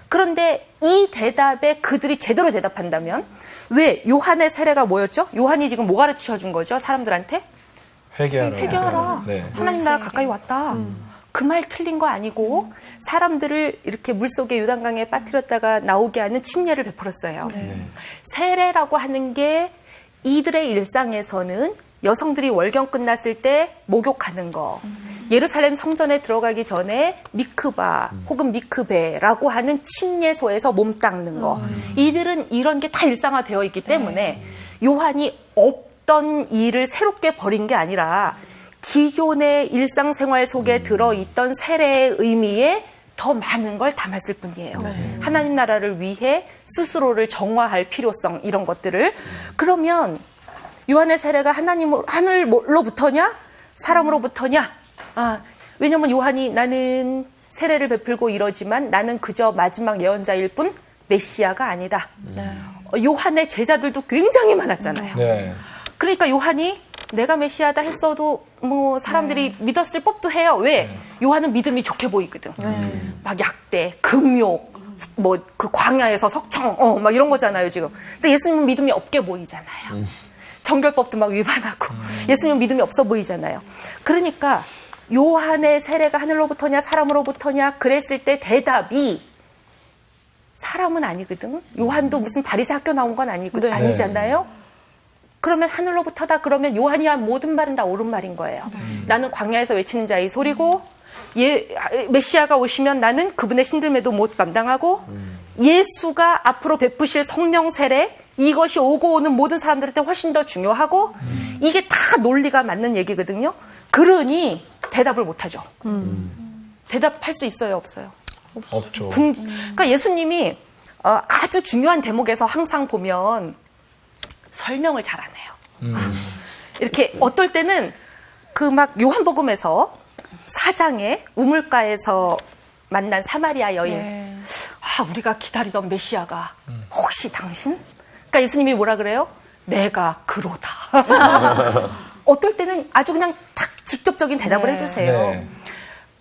그런데 이 대답에 그들이 제대로 대답한다면 왜 요한의 세례가 뭐였죠? 요한이 지금 뭐 가르쳐 준 거죠? 사람들한테? 회개하라. 네. 하나님 나라 가까이 왔다. 그 말 틀린 거 아니고 사람들을 이렇게 물속에 요단강에 빠뜨렸다가 나오게 하는 침례를 베풀었어요. 세례라고 하는 게 이들의 일상에서는 여성들이 월경 끝났을 때 목욕하는 거, 예루살렘 성전에 들어가기 전에 미크바 혹은 미크베라고 하는 침례소에서 몸 닦는 거, 이들은 이런 게 다 일상화되어 있기 때문에 요한이 없던 일을 새롭게 벌인 게 아니라 기존의 일상생활 속에 들어있던 세례의 의미에 더 많은 걸 담았을 뿐이에요. 하나님 나라를 위해 스스로를 정화할 필요성 이런 것들을. 그러면 요한의 세례가 하늘로부터냐 사람으로부터냐? 왜냐면 요한이 나는 세례를 베풀고 이러지만 나는 그저 마지막 예언자일 뿐 메시아가 아니다. 요한의 제자들도 굉장히 많았잖아요. 네. 그러니까 요한이 내가 메시아다 했어도 뭐 사람들이 믿었을 법도 해요. 왜? 요한은 믿음이 좋게 보이거든. 막 약대, 금욕, 뭐 그 광야에서 석청, 막 이런 거잖아요 지금. 근데 예수님은 믿음이 없게 보이잖아요. 정결법도 막 위반하고 예수님은 믿음이 없어 보이잖아요. 그러니까 요한의 세례가 하늘로부터냐 사람으로부터냐 그랬을 때 대답이 사람은 아니거든. 요한도 무슨 바리새 학교 나온 건 아니잖아요. 그러면 하늘로부터다 그러면 요한이 한 모든 말은 다 옳은 말인 거예요. 나는 광야에서 외치는 자의 소리고 메시아가 오시면 나는 그분의 신들매도 못 감당하고 예수가 앞으로 베푸실 성령 세례 이것이 오고 오는 모든 사람들한테 훨씬 더 중요하고 이게 다 논리가 맞는 얘기거든요. 그러니 대답을 못하죠. 대답할 수 있어요 없어요? 없죠. 그러니까 예수님이 아주 중요한 대목에서 항상 보면 설명을 잘 안 해요. 이렇게 어떨 때는 그 막 요한복음에서 4장에 우물가에서 만난 사마리아 여인. 우리가 기다리던 메시아가 혹시 당신? 그러니까 예수님이 뭐라 그래요? 내가 그로다. 어떨 때는 아주 그냥 탁 직접적인 대답을 해주세요. 네.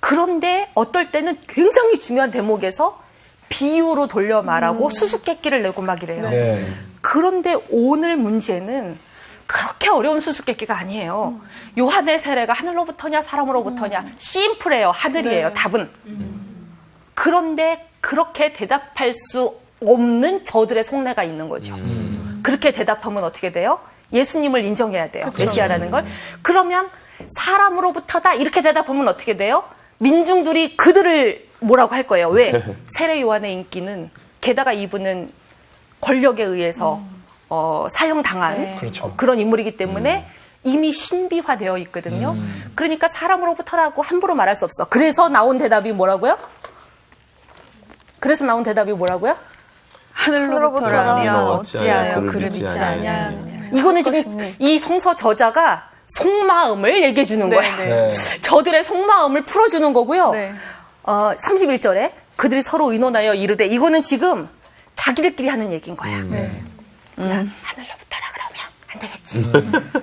그런데 어떨 때는 굉장히 중요한 대목에서 비유로 돌려 말하고 수수께끼를 내고 막 이래요. 네. 그런데 오늘 문제는 그렇게 어려운 수수께끼가 아니에요. 요한의 세례가 하늘로부터냐 사람으로부터냐 심플해요. 하늘이에요. 답은. 그런데 그렇게 대답할 수 없는 저들의 속내가 있는 거죠. 그렇게 대답하면 어떻게 돼요? 예수님을 인정해야 돼요. 메시아라는 걸. 그러면 사람으로부터다 이렇게 대답하면 어떻게 돼요? 민중들이 그들을 뭐라고 할 거예요. 왜? 세례 요한의 인기는 게다가 이분은 권력에 의해서 사형당한 그렇죠. 그런 인물이기 때문에 이미 신비화되어 있거든요. 그러니까 사람으로부터라고 함부로 말할 수 없어. 그래서 나온 대답이 뭐라고요? 하늘로부터라면 어찌하여 그를 믿지 아니하느냐. 이거는 지금 이 성서 저자가 속마음을 얘기해 주는 거예요. 네. 저들의 속마음을 풀어주는 거고요. 네. 31절에 그들이 서로 의논하여 이르되 이거는 지금 자기들끼리 하는 얘기인 거야. 하늘로부터라 그러면 안 되겠지.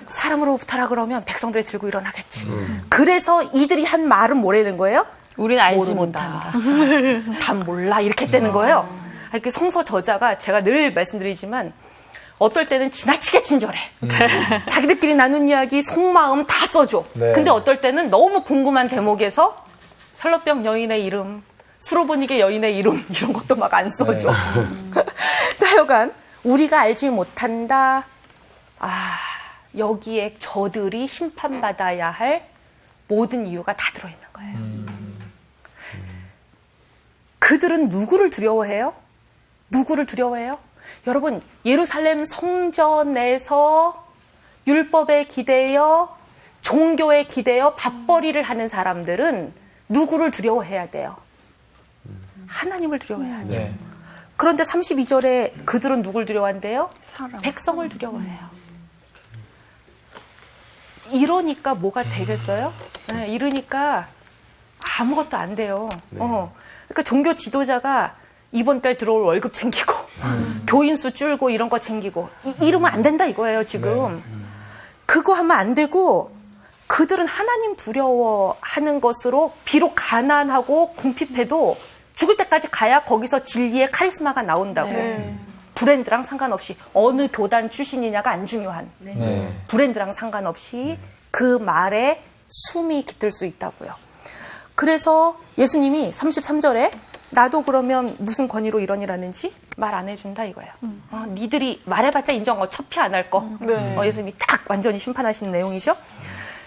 사람으로부터라 그러면 백성들이 들고 일어나겠지. 그래서 이들이 한 말은 뭐라는 거예요? 우리는 알지 모른다. 못한다. 다 몰라 이렇게 되는 거예요. 이렇게 성서 저자가 제가 늘 말씀드리지만 어떨 때는 지나치게 친절해. 자기들끼리 나눈 이야기 속마음 다 써줘. 네. 근데 어떨 때는 너무 궁금한 대목에서 혈로병 여인의 이름, 수로보니게 여인의 이름 이런 것도 막 안 써줘. 하여간 우리가 알지 못한다. 여기에 저들이 심판받아야 할 모든 이유가 다 들어있는 거예요. 그들은 누구를 두려워해요? 누구를 두려워해요? 여러분, 예루살렘 성전에서 율법에 기대어 종교에 기대어 밥벌이를 하는 사람들은 누구를 두려워해야 돼요? 하나님을 두려워해야죠. 네. 그런데 32절에 그들은 누굴 두려워한대요? 백성을 두려워해요. 이러니까 뭐가 되겠어요? 네, 이러니까 아무것도 안 돼요. 그러니까 종교 지도자가 이번 달 들어올 월급 챙기고 교인 수 줄고 이런 거 챙기고 이러면 안 된다 이거예요 지금. 그거 하면 안 되고 그들은 하나님 두려워하는 것으로 비록 가난하고 궁핍해도 죽을 때까지 가야 거기서 진리의 카리스마가 나온다고. 브랜드랑 상관없이 어느 교단 출신이냐가 안 중요한. 브랜드랑 상관없이 그 말에 숨이 깃들 수 있다고요. 그래서 예수님이 33절에 나도 그러면 무슨 권위로 이런 일 하는지 말 안 해준다 이거예요. 니들이 말해봤자 인정 어차피 안 할 거. 예수님이 딱 완전히 심판하시는 내용이죠.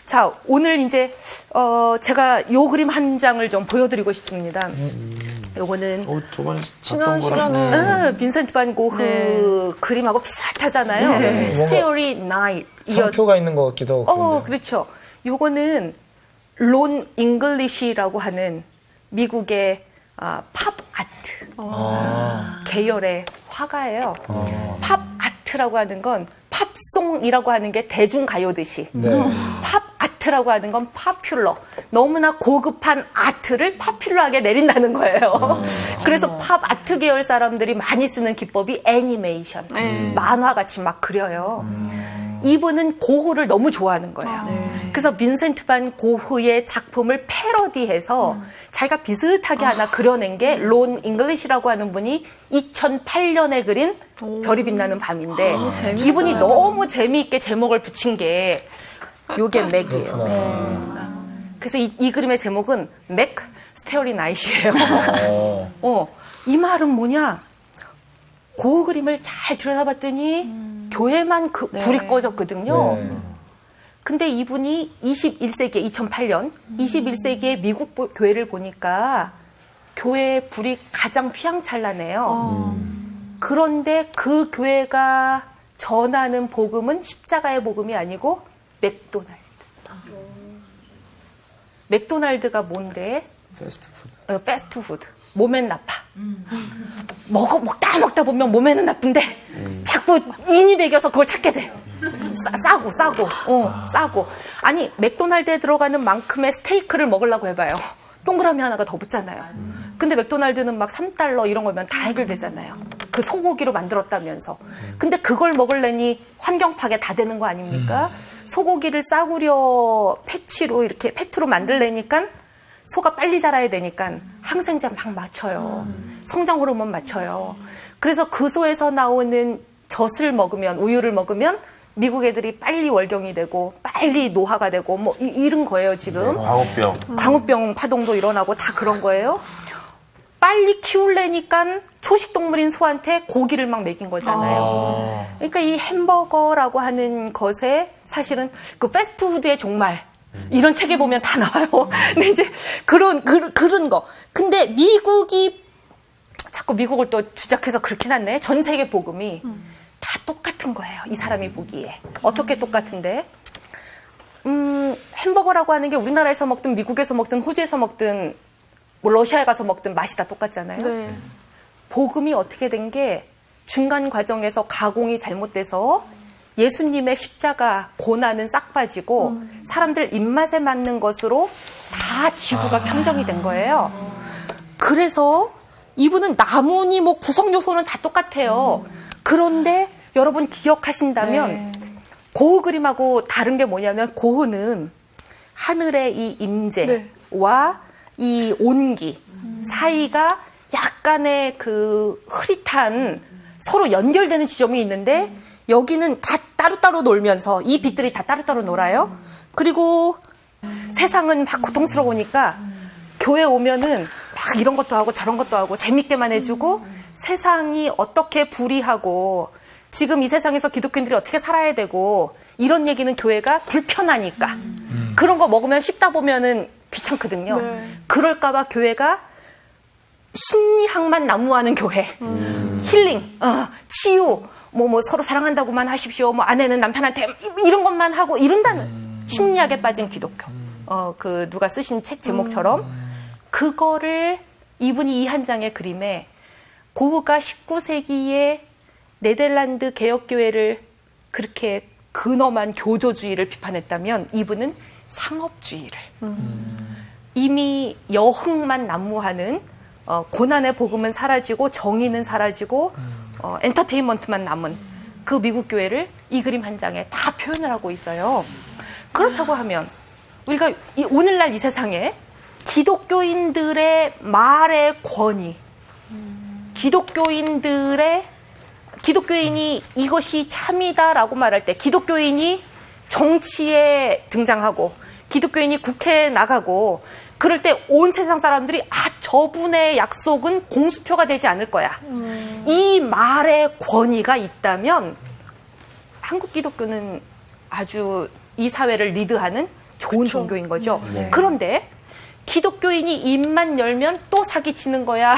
자, 오늘 이제 제가 요 그림 한 장을 좀 보여드리고 싶습니다. 요거는 저번에 봤던 거랑 빈센트 반 고흐 그림하고 비슷하잖아요. 스테어리 나잇. 상표가 있는 것 같기도 하고. 그렇죠. 요거는 론 잉글리시라고 하는 미국의 팝 아트 계열의 화가예요. 팝 아트라고 하는 건 팝송이라고 하는 게 대중가요듯이 팝 아트라고 하는 건 파퓰러, 너무나 고급한 아트를 파퓰러하게 내린다는 거예요. 그래서 팝 아트 계열 사람들이 많이 쓰는 기법이 애니메이션, 만화같이 막 그려요. 이분은 고흐를 너무 좋아하는 거예요. 그래서 빈센트 반 고흐의 작품을 패러디해서 자기가 비슷하게 하나 그려낸 게 론 잉글리시라고 하는 분이 2008년에 그린 별이 빛나는 밤인데 이분이 너무 재미있게 제목을 붙인 게 요게 맥이에요. 그래서 이 그림의 제목은 맥 스테어리 나잇이에요. 이 말은 뭐냐? 고흐 그림을 잘 들여다봤더니 교회만 불이 꺼졌거든요. 근데 이분이 21세기에 2008년 21세기의 미국 교회를 보니까 교회의 불이 가장 휘황찬란해요. 그런데 그 교회가 전하는 복음은 십자가의 복음이 아니고 맥도날드. 맥도날드가 뭔데? 패스트푸드. 패스트푸드. 몸엔 나빠. 먹다 보면 몸에는 나쁜데 자꾸 인이 배겨서 그걸 찾게 돼. 싸고. 아니, 맥도날드에 들어가는 만큼의 스테이크를 먹으려고 해봐요. 동그라미 하나가 더 붙잖아요. 근데 맥도날드는 막 $3 이런 거면 다 해결되잖아요. 그 소고기로 만들었다면서. 근데 그걸 먹으려니 환경 파괴 다 되는 거 아닙니까? 소고기를 싸구려 패치로 이렇게 패트로 만들려니까 소가 빨리 자라야 되니까 항생제 막 맞춰요. 성장 호르몬 맞춰요. 그래서 그 소에서 나오는 젖을 먹으면, 우유를 먹으면 미국 애들이 빨리 월경이 되고 빨리 노화가 되고 뭐 이런 거예요 지금. 광우병 파동도 일어나고 다 그런 거예요. 빨리 키우려니까 초식동물인 소한테 고기를 막 먹인 거잖아요. 그러니까 이 햄버거라고 하는 것에 사실은 그 패스트푸드의 종말 이런 책에 보면 다 나와요. 근데 이제 그런 거. 근데 미국이 자꾸 미국을 또 주작해서 그렇게 놨네. 전 세계 복음이 다 똑같은 거예요. 이 사람이 보기에. 어떻게 똑같은데? 햄버거라고 하는 게 우리나라에서 먹든 미국에서 먹든 호주에서 먹든 뭐 러시아에 가서 먹든 맛이 다 똑같잖아요. 복음이 어떻게 된 게 중간 과정에서 가공이 잘못돼서 예수님의 십자가 고난은 싹 빠지고 사람들 입맛에 맞는 것으로 다 지구가 평정이 된 거예요. 그래서 이분은 나무니 뭐 구성 요소는 다 똑같아요. 그런데 여러분 기억하신다면 고흐 그림하고 다른 게 뭐냐면 고흐는 하늘의 이 임재와 이 온기 사이가 약간의 그 흐릿한 서로 연결되는 지점이 있는데 여기는 다 따로따로 놀면서 이 빛들이 다 따로따로 놀아요. 그리고 세상은 막 고통스러우니까 교회 오면은 막 이런 것도 하고 저런 것도 하고 재밌게만 해주고 세상이 어떻게 불의하고 지금 이 세상에서 기독교인들이 어떻게 살아야 되고 이런 얘기는 교회가 불편하니까 그런 거 먹으면 씹다 보면은 귀찮거든요. 그럴까봐 교회가 심리학만 난무하는 교회, 힐링, 치유, 뭐 서로 사랑한다고만 하십시오. 뭐 아내는 남편한테 이런 것만 하고 이런다는 심리학에 빠진 기독교. 그 누가 쓰신 책 제목처럼 그거를 이분이 이 한 장의 그림에 고흐가 19세기에 네덜란드 개혁교회를 그렇게 근엄한 교조주의를 비판했다면 이분은 상업주의를 이미 여흥만 난무하는 고난의 복음은 사라지고 정의는 사라지고 엔터테인먼트만 남은 그 미국 교회를 이 그림 한 장에 다 표현을 하고 있어요. 그렇다고 하면 우리가 오늘날 이 세상에 기독교인들의 말의 권위, 기독교인이 이것이 참이다라고 말할 때 기독교인이 정치에 등장하고 기독교인이 국회에 나가고 그럴 때 온 세상 사람들이 저분의 약속은 공수표가 되지 않을 거야. 이 말의 권위가 있다면 한국 기독교는 아주 이 사회를 리드하는 좋은 종교인 거죠. 그런데 기독교인이 입만 열면 또 사기치는 거야.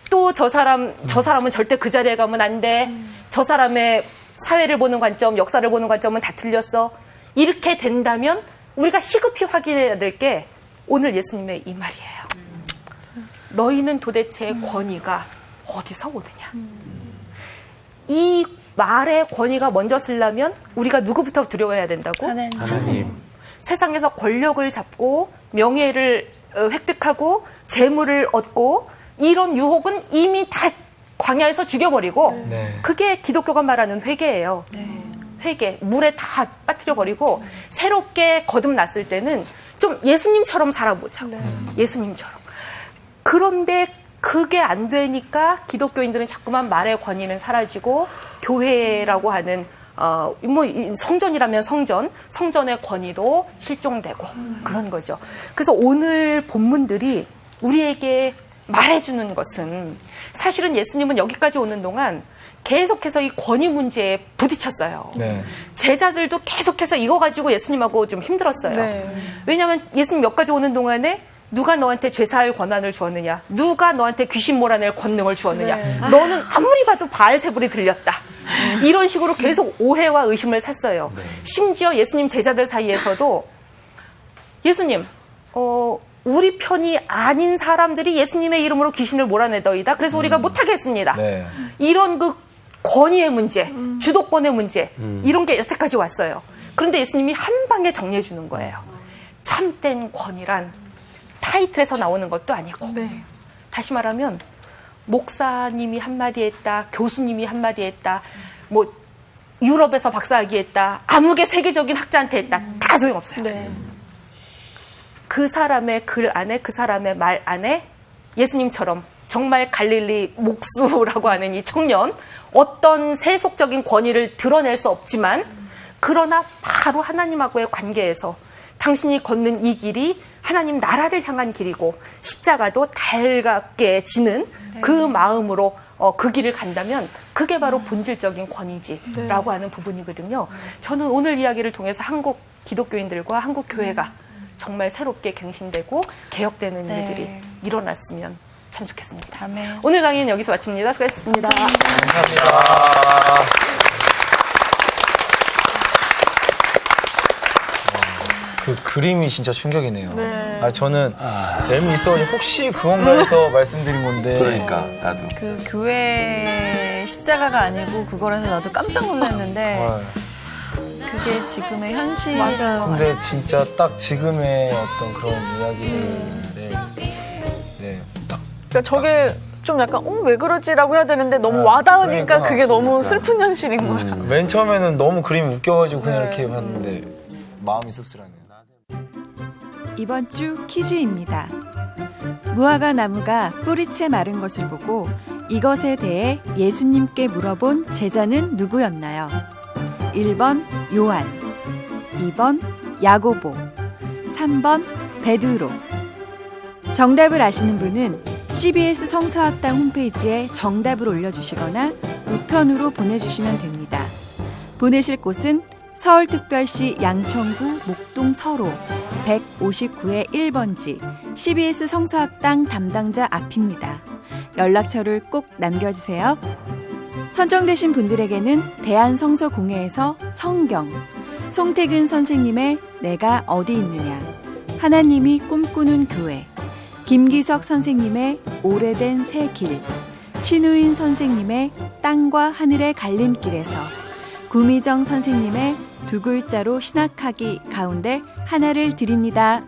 또 저 사람은 절대 그 자리에 가면 안 돼. 저 사람의 사회를 보는 관점, 역사를 보는 관점은 다 틀렸어. 이렇게 된다면 우리가 시급히 확인해야 될 게 오늘 예수님의 이 말이에요. 너희는 도대체 권위가 어디서 오느냐. 이 말의 권위가 먼저 쓰려면 우리가 누구부터 두려워해야 된다고? 하나님. 세상에서 권력을 잡고 명예를 획득하고 재물을 얻고 이런 유혹은 이미 다 광야에서 죽여버리고 그게 기독교가 말하는 회개예요. 회개, 물에 다 빠뜨려버리고 새롭게 거듭났을 때는 좀 예수님처럼 살아보자고. 예수님처럼. 그런데 그게 안 되니까 기독교인들은 자꾸만 말의 권위는 사라지고 교회라고 하는 성전이라면 성전의 권위도 실종되고 그런 거죠. 그래서 오늘 본문들이 우리에게 말해주는 것은 사실은 예수님은 여기까지 오는 동안 계속해서 이 권위 문제에 부딪혔어요. 제자들도 계속해서 이거 가지고 예수님하고 좀 힘들었어요. 왜냐하면 예수님 여기까지 오는 동안에 누가 너한테 죄사할 권한을 주었느냐? 누가 너한테 귀신 몰아낼 권능을 주었느냐? 너는 아무리 봐도 바알세불이 들렸다. 이런 식으로 계속 오해와 의심을 샀어요. 심지어 예수님 제자들 사이에서도 예수님, 우리 편이 아닌 사람들이 예수님의 이름으로 귀신을 몰아내더이다. 그래서 우리가 못하겠습니다. 이런 그 권위의 문제, 주도권의 문제 이런 게 여태까지 왔어요. 그런데 예수님이 한 방에 정리해 주는 거예요. 참된 권위란 타이틀에서 나오는 것도 아니고 다시 말하면 목사님이 한마디 했다, 교수님이 한마디 했다, 뭐 유럽에서 박사학위 했다, 아무개 세계적인 학자한테 했다, 다 소용없어요. 그 사람의 글 안에, 그 사람의 말 안에 예수님처럼 정말 갈릴리 목수라고 하는 이 청년, 어떤 세속적인 권위를 드러낼 수 없지만 그러나 바로 하나님하고의 관계에서 당신이 걷는 이 길이 하나님 나라를 향한 길이고 십자가도 달갑게 지는 그 마음으로 그 길을 간다면 그게 바로 본질적인 권위지라고 하는 부분이거든요. 저는 오늘 이야기를 통해서 한국 기독교인들과 한국 교회가 정말 새롭게 갱신되고 개혁되는 일들이 일어났으면 참 좋겠습니다. 아멘. 오늘 강의는 여기서 마칩니다. 수고하셨습니다. 감사합니다. 그 그림이 진짜 충격이네요. 저는 뱀이 있어가지고 혹시 그건가 해서 말씀드린 건데. 그러니까 나도. 그 교회 십자가가 아니고 그거라서 나도 깜짝 놀랐는데 그게 지금의 현실. 근데 진짜 딱 지금의 어떤 그런 이야기들. 그러니까 저게 좀 약간 왜 그러지라고 해야 되는데 너무 와닿으니까 그러니까. 그게 너무 슬픈 현실인 거야. 맨 처음에는 너무 그림이 웃겨가지고 그냥 이렇게 봤는데 마음이 씁쓸하네요. 이번 주 퀴즈입니다. 무화과 나무가 뿌리채 마른 것을 보고 이것에 대해 예수님께 물어본 제자는 누구였나요? 1번 요한, 2번 야고보, 3번 베드로. 정답을 아시는 분은 CBS 성서학당 홈페이지에 정답을 올려주시거나 우편으로 보내주시면 됩니다. 보내실 곳은 서울특별시 양천구 목동 서로 159의 1번지 CBS 성서학당 담당자 앞입니다. 연락처를 꼭 남겨주세요. 선정되신 분들에게는 대한성서공회에서 성경, 송태근 선생님의 내가 어디 있느냐, 하나님이 꿈꾸는 교회, 김기석 선생님의 오래된 새 길, 신우인 선생님의 땅과 하늘의 갈림길에서, 구미정 선생님의 두 글자로 신학하기 가운데 하나를 드립니다.